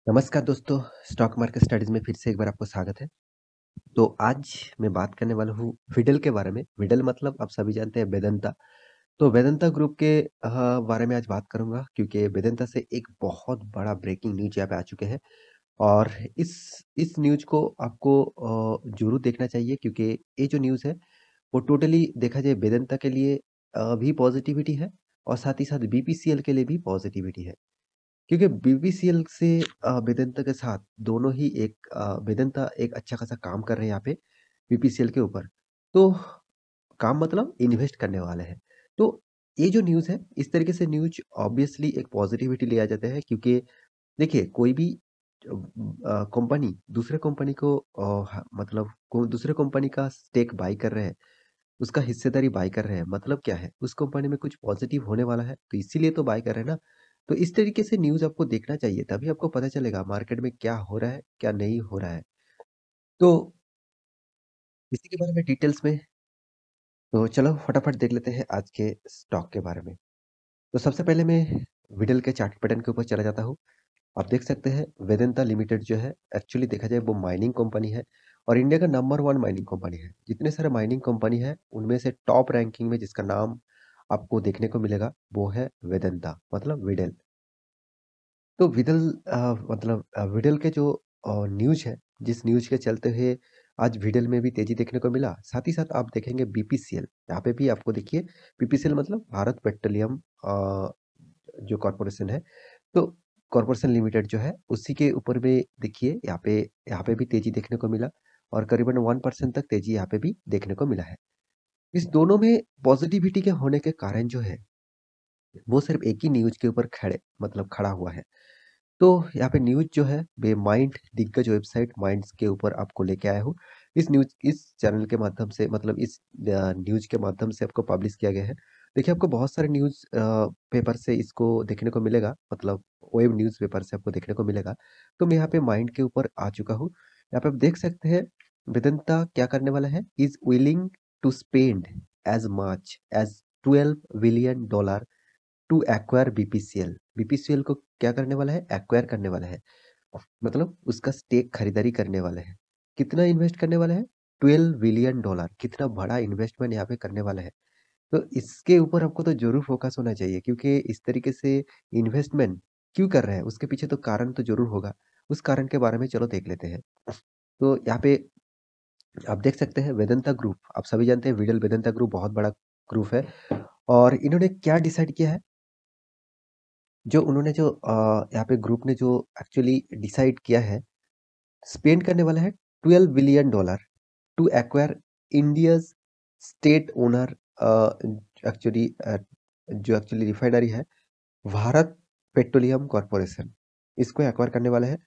नमस्कार दोस्तों, stock market studies में फिर से एक बार आपको स्वागत है। तो आज मैं बात करने वाला हूँ विडल के बारे में। विडल मतलब आप सभी जानते हैं वेदांता। तो वेदांता ग्रुप के बारे में आज बात करूँगा क्योंकि वेदांता से एक बहुत बड़ा ब्रेकिंग न्यूज़ यहाँ पे आ चुके हैं और इस न्यूज़ को आपको ज़रूर देखना चाहिए क्योंकि ये जो न्यूज़ है वो टोटली देखा जाए वेदांता के लिए भी पॉजिटिविटी है और साथ ही साथ बीपीसीएल के लिए भी पॉजिटिविटी है। क्योंकि बीपीसीएल से वेदांता के साथ दोनों ही वेदांता एक अच्छा खासा काम कर रहे हैं यहाँ पे बीपीसीएल के ऊपर। तो काम मतलब इन्वेस्ट करने वाले हैं। तो ये जो न्यूज़ है, इस तरीके से न्यूज़ ऑब्वियसली एक पॉजिटिविटी ले आ जाता है क्योंकि देखिए कोई भी कंपनी दूसरे कंपनी को मतलब दूसरे कंपनी का स्टेक बाय कर रहे हैं, उसका हिस्सेदारी बाय कर रहे हैं, मतलब क्या है? उस कंपनी में कुछ पॉजिटिव होने वाला है, तो इसीलिए तो बाय कर रहे हैं ना। तो इस तरीके से न्यूज़ आपको देखना चाहिए, तभी आपको पता चलेगा मार्केट में क्या हो रहा है, क्या नहीं हो रहा है। तो इसी के बारे में डिटेल्स में तो चलो फटाफट देख लेते हैं आज के स्टॉक के बारे में। तो सबसे पहले मैं विडल के चार्ट पैटर्न के ऊपर चला जाता हूँ। आप देख सकते हैं वेदांता लिमिटेड जो है एक्चुअली देखा जाए वो माइनिंग कंपनी है और इंडिया का नंबर 1 माइनिंग कंपनी है। जितने सारे माइनिंग कंपनी है उनमें से टॉप रैंकिंग में जिसका नाम आपको देखने को मिलेगा वो है वेदांता मतलब विडल। तो विडल के जो न्यूज़ है, जिस न्यूज़ के चलते हुए आज विडल में भी तेज़ी देखने को मिला। साथ ही साथ आप देखेंगे बीपीसीएल, यहाँ पे भी आपको देखिए बीपीसीएल मतलब भारत पेट्रोलियम जो कॉर्पोरेशन है, तो कॉर्पोरेशन लिमिटेड जो है, उसी के ऊपर में देखिए यहाँ पे भी तेज़ी देखने को मिला और करीबन 1% तक तेज़ी यहाँ पे भी देखने को मिला है। इस दोनों में पॉज़िटिविटी के होने के कारण जो है, वो सिर्फ़ एक ही न्यूज़ के ऊपर खड़ा हुआ है। तो यहाँ पे न्यूज़ जो है वे माइंड दिग्गज वेबसाइट माइंड्स के ऊपर आपको लेके आया हूँ। इस चैनल के माध्यम से मतलब न्यूज़ के माध्यम से आपको पब्लिश किया गया है। देखिए आपको बहुत सारे न्यूज़ पेपर से इसको देखने को मिलेगा मतलब वेब न्यूज़ पेपर से आपको देखने को मिलेगा। तो मैं यहाँ पे माइंड के ऊपर आ चुका हूँ। यहाँ पे आप देख सकते हैं वेदांता क्या करने वाला है is willing to spend as much as $12 billion to acquire BPCL. BPCL को क्या करने वाला है? एक्वायर करने वाला है। मतलब उसका स्टेक खरीदारी करने वाला है। कितना इन्वेस्ट करने वाला है? $12 बिलियन। कितना बड़ा इन्वेस्टमेंट यहाँ पे करने वाला है। तो इसके ऊपर आपको तो ज़रूर फ़ोकस होना चाहिए क्योंकि इस तरीके से इन्वेस्टमेंट क्यों कर रहे हैं? उसके पीछे तो कारण तो ज़रूर होगा। उस कारण के बारे में चलो देख लेते हैं। तो यहाँ पे आप देख सकते हैं वेदांता ग्रुप, आप सभी जानते हैं विडल वेदांता ग्रुप बहुत बड़ा ग्रुप है और इन्होंने क्या डिसाइड किया है? यहाँ पे ग्रुप ने जो एक्चुअली डिसाइड किया है, स्पेंड करने वाला है $12 billion to acquire India's state owner actually जो एक्चुअली रिफाइनरी है, भारत पेट्रोलियम कॉर्पोरेशन, इसको एक्वायर करने वाला है।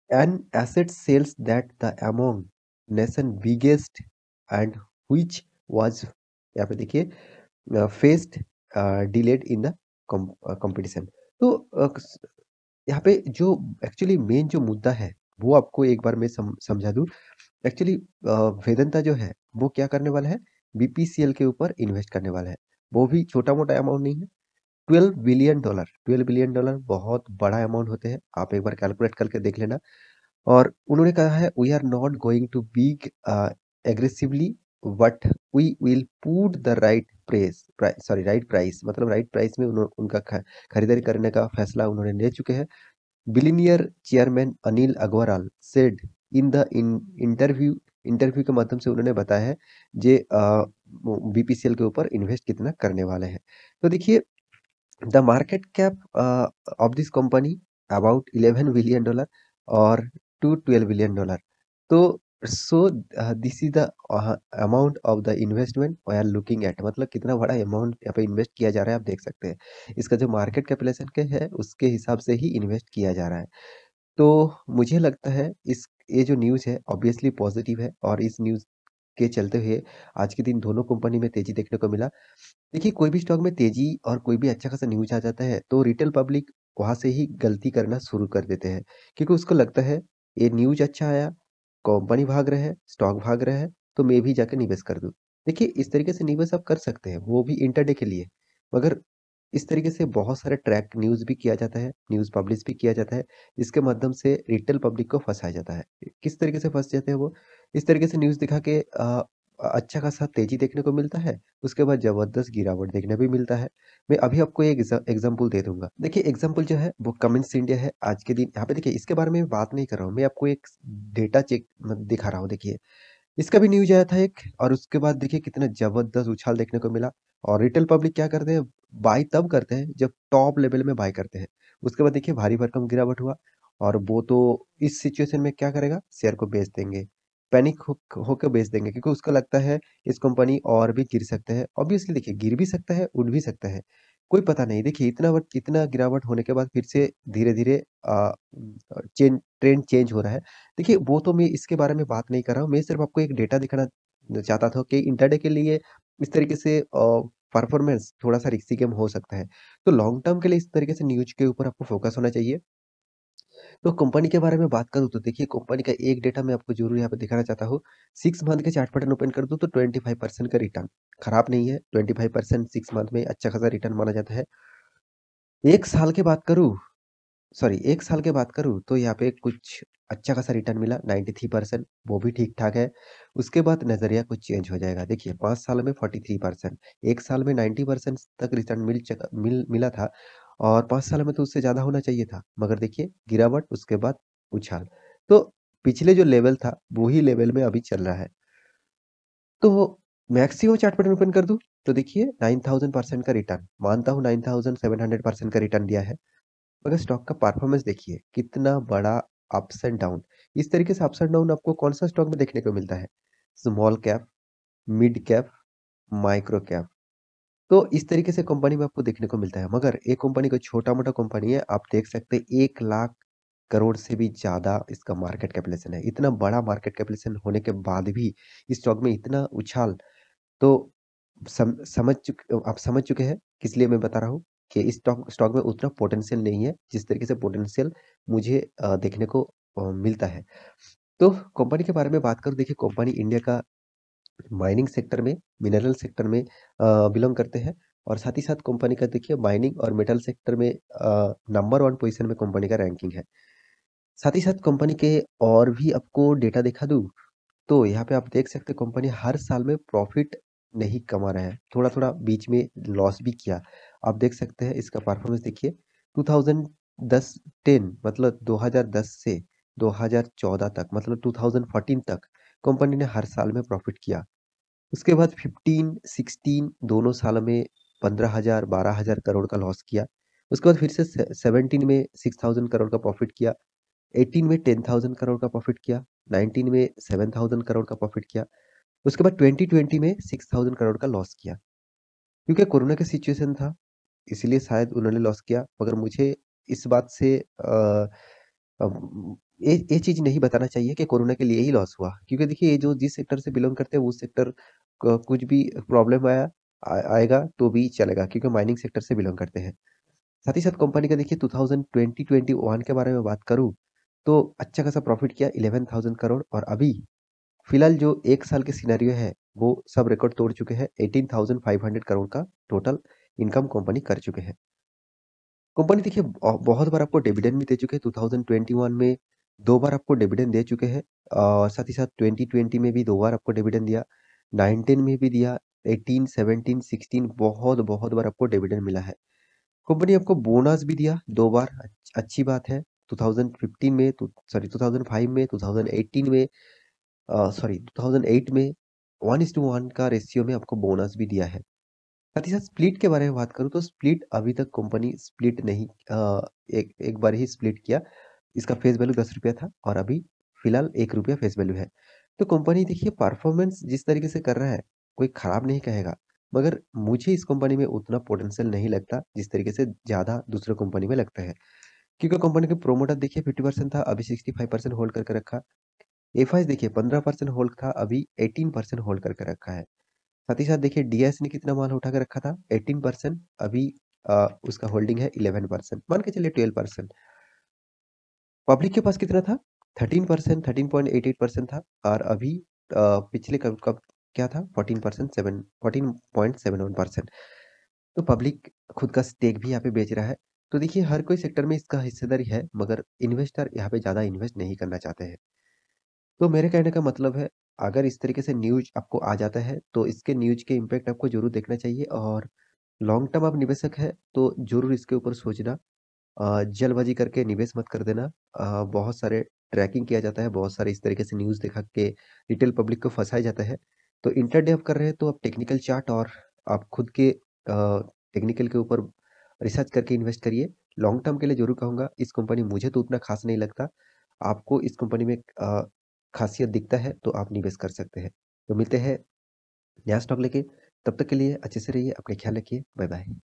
An asset sales that the among nation biggest and which was यहाँ पे देखिए faced delayed in the competition. तो यहाँ पे जो एक्चुअली मेन जो मुद्दा है, वो आपको एक बार मैं समझा दूँ। एक्चुअली वेदांता जो है, वो क्या करने वाला है? बीपीसीएल के ऊपर इन्वेस्ट करने वाला है। वो भी छोटा-मोटा अमाउंट नहीं है। $12 बिलियन बहुत बड़ा अमाउंट होते हैं। आप एक बार कैलकुलेट करके देख लेना। और उन्होंने कहा है we are not going to big aggressively but we will put the right price मतलब राइट प्राइस में उनका खरीदारी करने का फैसला उन्होंने ले चुके हैं। Billionaire chairman Anil Agarwal said in the interview के माध्यम से उन्होंने बताया है जे बीपीसीएल के ऊपर इन्वेस्ट कितना करने वाले हैं। तो देखिए the market cap of this company about $11 billion और टू $12 बिलियन। तो this is the amount of the investment we are looking at मतलब कितना बड़ा अमाउंट यहाँ पे इन्वेस्ट किया जा रहा है आप देख सकते हैं। इसका जो मार्केट कैपिटलाइजेशन के है उसके हिसाब से ही इन्वेस्ट किया जा रहा है। तो मुझे लगता है इस ये जो न्यूज़ है ऑब्वियसली पॉजिटिव है और इस न्यूज़ के चलते हुए आज के दिन दोनों कंपनी में तेजी देखने को मिला। देखिए कोई भी स्टॉक में तेजी और कोई भी अच्छा खासा न्यूज़ आ जाता है तो रिटेल पब्लिक वहाँ से ही गलती करना शुरू कर देते हैं क्योंकि उसको लगता है ये न्यूज़ अच्छा आया, कंपनी भाग रहे हैं, स्टॉक भाग रहे हैं तो मैं भी जाके निवेश कर दूँ। देखिए इस तरीके से निवेश आप कर सकते हैं, वो भी इंट्राडे के लिए। मगर इस तरीके से बहुत सारे ट्रैक न्यूज़ भी किया जाता है, न्यूज़ पब्लिश भी किया जाता है, इसके माध्यम से रिटेल पब्लिक को फँसाया जाता है। किस तरीके से फँस जाते हैं वो? इस तरीके से न्यूज़ दिखा के अच्छा खासा तेज़ी देखने को मिलता है, उसके बाद ज़बरदस्त गिरावट देखने भी मिलता है। मैं अभी आपको एक एग्ज़ाम्पल दे दूँगा। देखिए एग्ज़ाम्पल जो है वो कमिंस इंडिया है आज के दिन यहाँ पे देखिए इसके बारे में मैं बात नहीं कर रहा हूँ, मैं आपको एक डेटा चेक दिखा रहा हूँ देखिए। इसका भी न्यूज़ आया था एक और उसके बाद देखिए कितना ज़बरदस्त उछाल देखने को मिला और रिटेल पब्लिक क्या करते हैं, बाय तब करते हैं जब टॉप लेवल में बाय करते हैं। उसके बाद देखिए भारी भरकम गिरावट हुआ और वो तो इस सिचुएशन में क्या करेगा, शेयर को बेच देंगे। पैनिक होके बेच देंगे क्योंकि उसको लगता है इस कंपनी और भी गिर सकते हैं। ऑब्वियसली देखिए गिर भी सकता है, उठ भी सकता है। कोई पता नहीं देखिए इतना गिरावट होने के बाद फिर से धीरे-धीरे ट्रेंड चेंज हो रहा है। देखिए, वो तो मैं इसके बारे में बात नहीं कर रहा हूँ, मैं सिर्फ़ आपको एक डेटा दिखाना चाहता था कि इंट्राडे के लिए इस तरीके से परफ़ॉर्मेंस थोड़ा-सा रिस्की गेम हो सकता है। तो लॉन्ग टर्म के लिए इस तरीके से न्यूज़ के ऊपर आपको फ़ोकस होना चाहिए। तो कंपनी के बारे में बात करूँ तो देखिए कंपनी का एक डेटा मैं आपको ज़रूर यहाँ पे दिखाना चाहता हूँ। 6 मंथ के चार्ट पैटर्न ओपन कर दूँ तो 25% का रिटर्न, खराब नहीं है, 25% 6 मंथ में अच्छा खासा रिटर्न माना जाता है। 1 साल की बात करूँ 1 साल की बात करूँ तो यहाँ पे कुछ अच्छा खासा रिटर्न मिला 93% वो भी ठीक-ठाक है। उसके बाद नज़रिया कुछ चेंज हो जाएगा। देखिए 5 साल में 43%, 1 साल में 90% तक रिटर्न मिला था और 5 साल में तो उससे ज़्यादा होना चाहिए था। मगर देखिए गिरावट उसके बाद उछाल। तो पिछले जो लेवल था, वो ही लेवल में अभी चल रहा है। तो मैक्सिमम चार्ट पैटर्न ओपन कर दूँ, तो देखिए 9000% का रिटर्न, मानता हूँ 9700% का रिटर्न दिया है। मगर स्टॉक का परफॉर्मेंस देखिए, कितना बड़ा अप्स एंड डाउन। इस तरीके से अप्स एंड डाउन आपको कौन-सा स्टॉक में देखने को मिलता है? Small cap, mid cap, micro cap. तो इस तरीके से कंपनी में आपको देखने को मिलता है। मगर एक कंपनी को छोटा-मोटा कंपनी है, आप देख सकते हैं 1 लाख करोड़ से भी ज़्यादा इसका मार्केट कैपिटलाइज़ेशन है। इतना बड़ा मार्केट कैपिटलाइज़ेशन होने के बाद भी इस स्टॉक में इतना उछाल तो आप समझ चुके हैं किस लिए मैं बता रहा हूँ कि इस स्टॉक स्टॉक में उतना पोटेंशियल नहीं है, जिस तरीके से पोटेंशियल मुझे देखने को मिलता है। तो कंपनी के बारे में बात करूँ देखिए कंपनी इंडिया का माइनिंग सेक्टर में, मिनरल सेक्टर में बिलॉन्ग करते हैं और साथ ही साथ कंपनी का देखिए माइनिंग और मेटल सेक्टर में नंबर 1 पोज़ीशन में कंपनी का रैंकिंग है। साथ ही साथ कंपनी के और भी आपको डेटा दिखा दूँ तो यहाँ पे आप देख सकते हैं कंपनी हर साल में प्रॉफ़िट नहीं कमा रहा है, थोड़ा-थोड़ा बीच में लॉस भी किया। आप देख सकते हैं इसका परफ़ॉर्मेंस देखिए 2010 10 मतलब 2010 से 2014 तक मतलब 2014 तक कंपनी ने हर साल में प्रॉफ़िट किया। उसके बाद 15, 16 दोनों सालों में 15,000 12,000 करोड़ का लॉस किया। उसके बाद फिर से 17 में 6,000 करोड़ का प्रॉफ़िट किया। 18 में 10,000 करोड़ का प्रॉफ़िट किया, 19 में 7,000 करोड़ का प्रॉफ़िट किया, उसके बाद 2020 में 6,000 करोड़ का लॉस किया। क्योंकि कोरोना का सिचुएशन था, इसीलिए शायद उन्होंने लॉस किया, मगर मुझे इस बात से ये चीज़ नहीं बताना चाहिए कि कोरोना के लिए ही लॉस हुआ। क्योंकि देखिए ये जो जिस सेक्टर से बिलॉन्ग करते हैं उस सेक्टर क कुछ भी प्रॉब्लम आएगा तो भी चलेगा क्योंकि माइनिंग सेक्टर से बिलॉन्ग करते हैं। साथ ही साथ कंपनी का देखिए 2020-21 के बारे में बात करूँ, तो अच्छा खासा प्रॉफ़िट किया 11,000 करोड़ और अभी फिलहाल जो 1 साल के सिनेरियो है, वो सब रिकॉर्ड तोड़ चुके हैं। 18,500 करोड़ का टोटल इनकम कंपनी कर चुके हैं। कंपनी देखिए बहुत बार आपको डिविडेंड भी दे चुके हैं। 2021 में 2 बार आपको डिविडेंड दे चुके हैं। साथ ही साथ 2020 में भी 2 बार आपको डिविडेंड दिया, 19 में भी दिया, 18, 17, 16 बहुत बार आपको डिविडेंड मिला है। कंपनी आपको बोनस भी दिया 2 बार अच्छी बात है। 2015 में 2005 में, 2018 में 2008 में 1:1 का रेशियो में आपको बोनस भी दिया है। साथ ही साथ स्प्लिट के बारे में बात करूँ तो स्प्लिट अभी तक कंपनी स्प्लिट नहीं एक एक बार ही स्प्लिट किया। इसका फेस वैल्यू ₹10 था और अभी फिलहाल ₹1 फेस वैल्यू है। तो कंपनी देखिए परफॉर्मेंस जिस तरीके से कर रहा है, कोई खराब नहीं कहेगा। मगर मुझे इस कंपनी में उतना पोटेंशियल नहीं लगता, जिस तरीके से ज़्यादा दूसरे कंपनी में लगता है। क्योंकि कंपनी के प्रोमोटर देखिए 50% था, अभी 65% होल्ड करके रखा। एफआईज़ देखिए 15% होल्ड था, अभी 18% होल्ड करके रखा है। साथ ही साथ देखिए डीएस ने कितना माल उठा के रखा था 18% अभी उसका होल्डिंग है 11% मान के चलिए 12%। पब्लिक के पास कितना था 13% 13.88% था और अभी पिछले कब कब क्या था 14% 7 14.71%। तो पब्लिक खुद का स्टेक भी यहाँ पे बेच रहा है। तो देखिए हर कोई सेक्टर में इसका हिस्सेदारी है, मगर इन्वेस्टर यहाँ पे ज़्यादा इन्वेस्ट नहीं करना चाहते हैं। तो मेरे कहने का मतलब है, अगर इस तरीके से न्यूज़ आपको आ जाता है, तो इसके न्यूज़ के इम्पैक्ट आपको ज़रूर देखना चाहिए और लॉन्ग टर्म आप निवेशक हैं, तो ज़रूर इसके ऊपर सोचना। जल्दबाज़ी करके निवेश मत कर देना। बहुत सारे ट्रैकिंग किया जाता है, बहुत सारे इस तरीके से न्यूज़ दिखा के रिटेल पब्लिक को फँसाया जाता है। तो इंट्राडे आप कर रहे हैं, तो आप टेक्निकल चार्ट और आप खुद के टेक्निकल के ऊपर रिसर्च करके इन्वेस्ट करिए। लॉन्ग टर्म के लिए ज़रूर कहूँगा, इस कंपनी मुझे तो उतना ख़ास नहीं लगता। आपको इस कंपनी में ख़ासियत दिखता है, तो आप निवेश कर सकते हैं। तो मिलते हैं नया स्टॉक लेके, तब तक के लिए अच्छे से रहिए, अपना ख्याल रखिए। Bye bye.